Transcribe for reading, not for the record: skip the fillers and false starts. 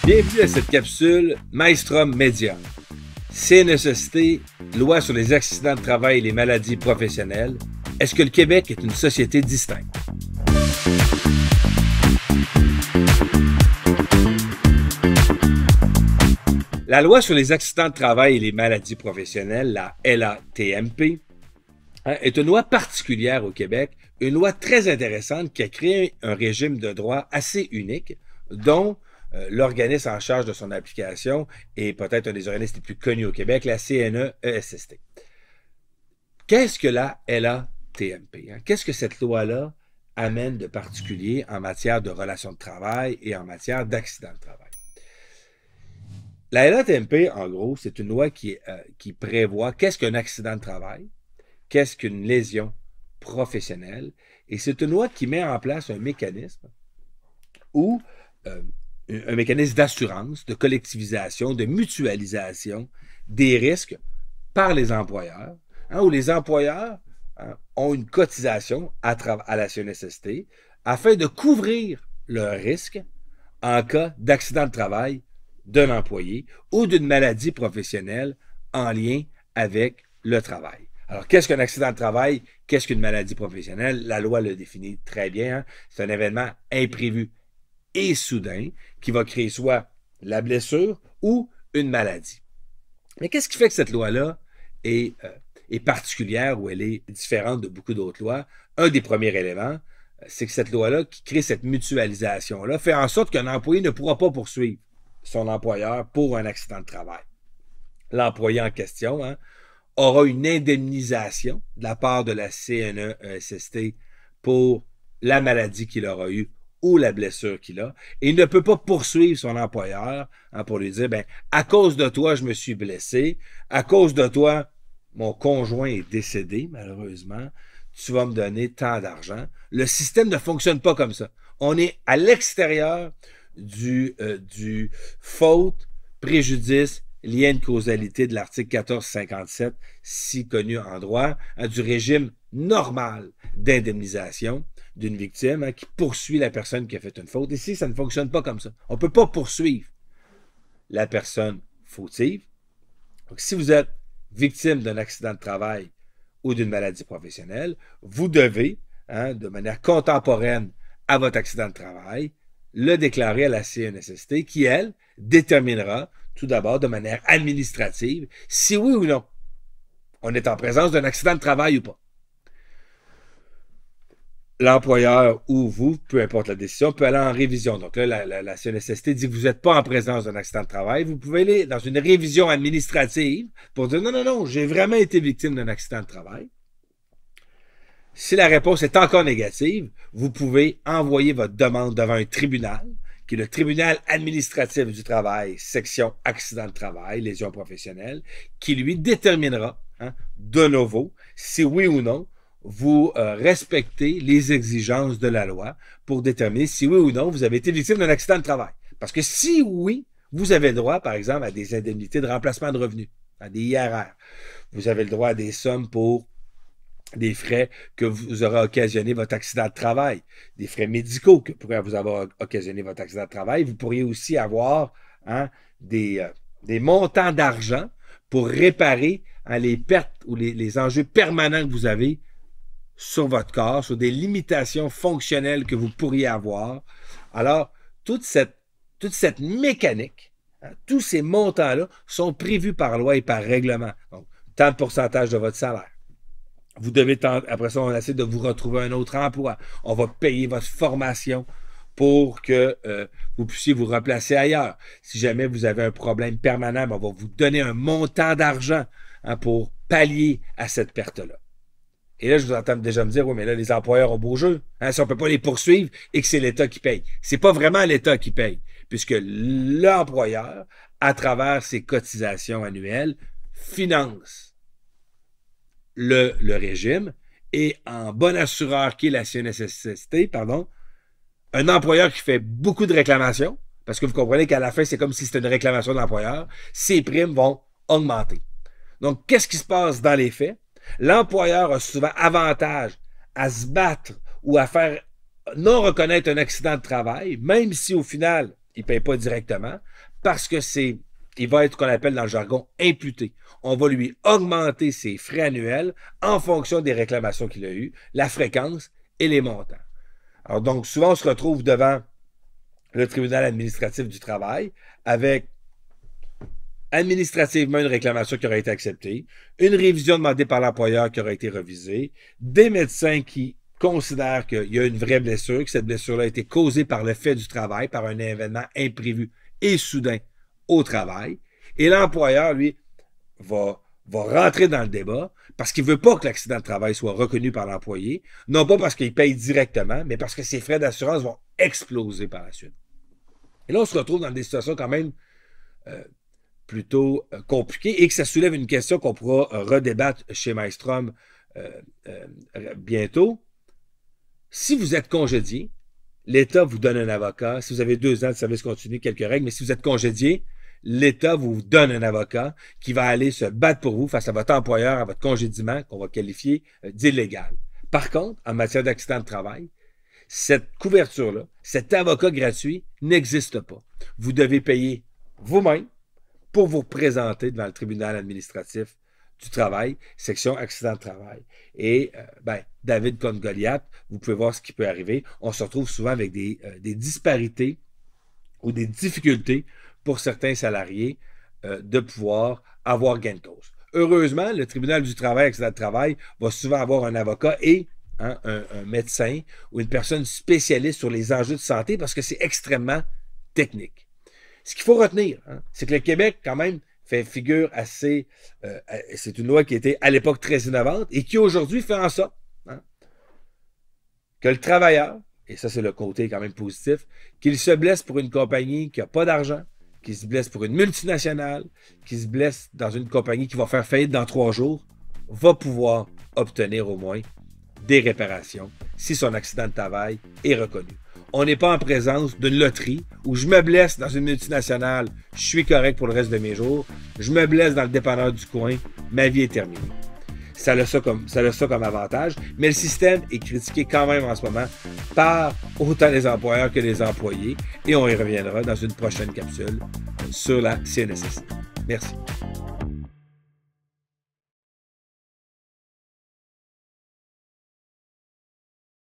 Bienvenue à cette capsule Maelstrom Media. CNESST, loi sur les accidents de travail et les maladies professionnelles. Est-ce que le Québec est une société distincte? La loi sur les accidents de travail et les maladies professionnelles, la LATMP, est une loi particulière au Québec, une loi très intéressante qui a créé un régime de droit assez unique, dont l'organisme en charge de son application est peut-être un des organismes les plus connus au Québec, la CNESST. Qu'est-ce que la LATMP? Qu'est-ce que cette loi-là amène de particulier en matière de relations de travail et en matière d'accidents de travail? La LATMP, en gros, c'est une loi qui prévoit qu'est-ce qu'un accident de travail, qu'est-ce qu'une lésion professionnelle, et c'est une loi qui met en place un mécanisme où un mécanisme d'assurance, de collectivisation, de mutualisation des risques par les employeurs, où les employeurs ont une cotisation à la CNESST afin de couvrir leurs risques en cas d'accident de travail d'un employé ou d'une maladie professionnelle en lien avec le travail. Alors, qu'est-ce qu'un accident de travail? Qu'est-ce qu'une maladie professionnelle? La loi le définit très bien. C'est un événement imprévu et soudain qui va créer soit la blessure ou une maladie. Mais qu'est-ce qui fait que cette loi-là est particulière ou elle est différente de beaucoup d'autres lois? Un des premiers éléments, c'est que cette loi-là, qui crée cette mutualisation-là, fait en sorte qu'un employé ne pourra pas poursuivre son employeur pour un accident de travail. L'employé en question aura une indemnisation de la part de la CNESST pour la maladie qu'il aura eue ou la blessure qu'il a, et il ne peut pas poursuivre son employeur pour lui dire, à cause de toi, je me suis blessé, à cause de toi, mon conjoint est décédé, malheureusement, tu vas me donner tant d'argent. Le système ne fonctionne pas comme ça. On est à l'extérieur du faute, préjudice, lien de causalité de l'article 1457, si connu en droit, du régime normal d'indemnisation d'une victime qui poursuit la personne qui a fait une faute. Ici, ça ne fonctionne pas comme ça. On ne peut pas poursuivre la personne fautive. Donc, si vous êtes victime d'un accident de travail ou d'une maladie professionnelle, vous devez, de manière contemporaine à votre accident de travail, le déclarer à la CNESST qui, elle, déterminera tout d'abord de manière administrative si oui ou non on est en présence d'un accident de travail ou pas. L'employeur ou vous, peu importe la décision, peut aller en révision. Donc là, la CNESST dit que vous n'êtes pas en présence d'un accident de travail. Vous pouvez aller dans une révision administrative pour dire non, j'ai vraiment été victime d'un accident de travail. Si la réponse est encore négative, vous pouvez envoyer votre demande devant un tribunal, qui est le tribunal administratif du travail, section accident de travail, lésion professionnelle, qui lui déterminera de nouveau si oui ou non vous respectez les exigences de la loi pour déterminer si oui ou non vous avez été victime d'un accident de travail. Parce que si oui, vous avez le droit, par exemple, à des indemnités de remplacement de revenus, à des IRR. Vous avez le droit à des sommes pour des frais que vous aurez occasionné votre accident de travail, des frais médicaux que pourraient vous avoir occasionné votre accident de travail. Vous pourriez aussi avoir des montants d'argent pour réparer les pertes ou les enjeux permanents que vous avez sur votre corps, sur des limitations fonctionnelles que vous pourriez avoir. Alors, toute cette mécanique, tous ces montants-là sont prévus par loi et par règlement. Donc, tant de pourcentage de votre salaire. Vous devez, après ça, on essaie de vous retrouver un autre emploi. On va payer votre formation pour que vous puissiez vous replacer ailleurs. Si jamais vous avez un problème permanent, on va vous donner un montant d'argent pour pallier à cette perte-là. Et là, je vous entends déjà me dire, oui, mais là, les employeurs ont beau jeu. Si on ne peut pas les poursuivre et que c'est l'État qui paye. C'est pas vraiment l'État qui paye, puisque l'employeur, à travers ses cotisations annuelles, finance le régime et en bon assureur qui est la CNESST, un employeur qui fait beaucoup de réclamations, parce que vous comprenez qu'à la fin, c'est comme si c'était une réclamation de l'employeur, ses primes vont augmenter. Donc, qu'est-ce qui se passe dans les faits? L'employeur a souvent avantage à se battre ou à faire non reconnaître un accident de travail, même si au final, il ne paye pas directement, parce que il va être ce qu'on appelle dans le jargon imputé. On va lui augmenter ses frais annuels en fonction des réclamations qu'il a eues, la fréquence et les montants. Alors donc, souvent, on se retrouve devant le tribunal administratif du travail avec administrativement une réclamation qui aura été acceptée, une révision demandée par l'employeur qui aura été revisée, des médecins qui considèrent qu'il y a une vraie blessure, que cette blessure-là a été causée par le fait du travail, par un événement imprévu et soudain au travail. Et l'employeur, lui, va rentrer dans le débat parce qu'il ne veut pas que l'accident de travail soit reconnu par l'employé, non pas parce qu'il paye directement, mais parce que ses frais d'assurance vont exploser par la suite. Et là, on se retrouve dans des situations quand même plutôt compliquées et que ça soulève une question qu'on pourra redébattre chez Maelstrom bientôt. Si vous êtes congédié, l'État vous donne un avocat. Si vous avez 2 ans de service continu, quelques règles, mais si vous êtes congédié, l'État vous donne un avocat qui va aller se battre pour vous face à votre employeur, à votre congédiement, qu'on va qualifier d'illégal. Par contre, en matière d'accident de travail, cette couverture-là, cet avocat gratuit n'existe pas. Vous devez payer vous-même pour vous présenter devant le tribunal administratif du travail, section accident de travail. Et David contre Goliath, vous pouvez voir ce qui peut arriver. On se retrouve souvent avec des disparités ou des difficultés pour certains salariés de pouvoir avoir gain de cause. Heureusement, le tribunal du travail, accident de travail, va souvent avoir un avocat et un médecin ou une personne spécialiste sur les enjeux de santé parce que c'est extrêmement technique. Ce qu'il faut retenir, c'est que le Québec, quand même, fait figure assez... c'est une loi qui était à l'époque très innovante et qui aujourd'hui fait en sorte que le travailleur, et ça c'est le côté quand même positif, qu'il se blesse pour une compagnie qui n'a pas d'argent, qu'il se blesse pour une multinationale, qu'il se blesse dans une compagnie qui va faire faillite dans 3 jours, va pouvoir obtenir au moins des réparations si son accident de travail est reconnu. On n'est pas en présence d'une loterie où je me blesse dans une multinationale, je suis correct pour le reste de mes jours, je me blesse dans le dépanneur du coin, ma vie est terminée. Ça a ça comme avantage, mais le système est critiqué quand même en ce moment par autant les employeurs que les employés et on y reviendra dans une prochaine capsule sur la CNSST. Merci.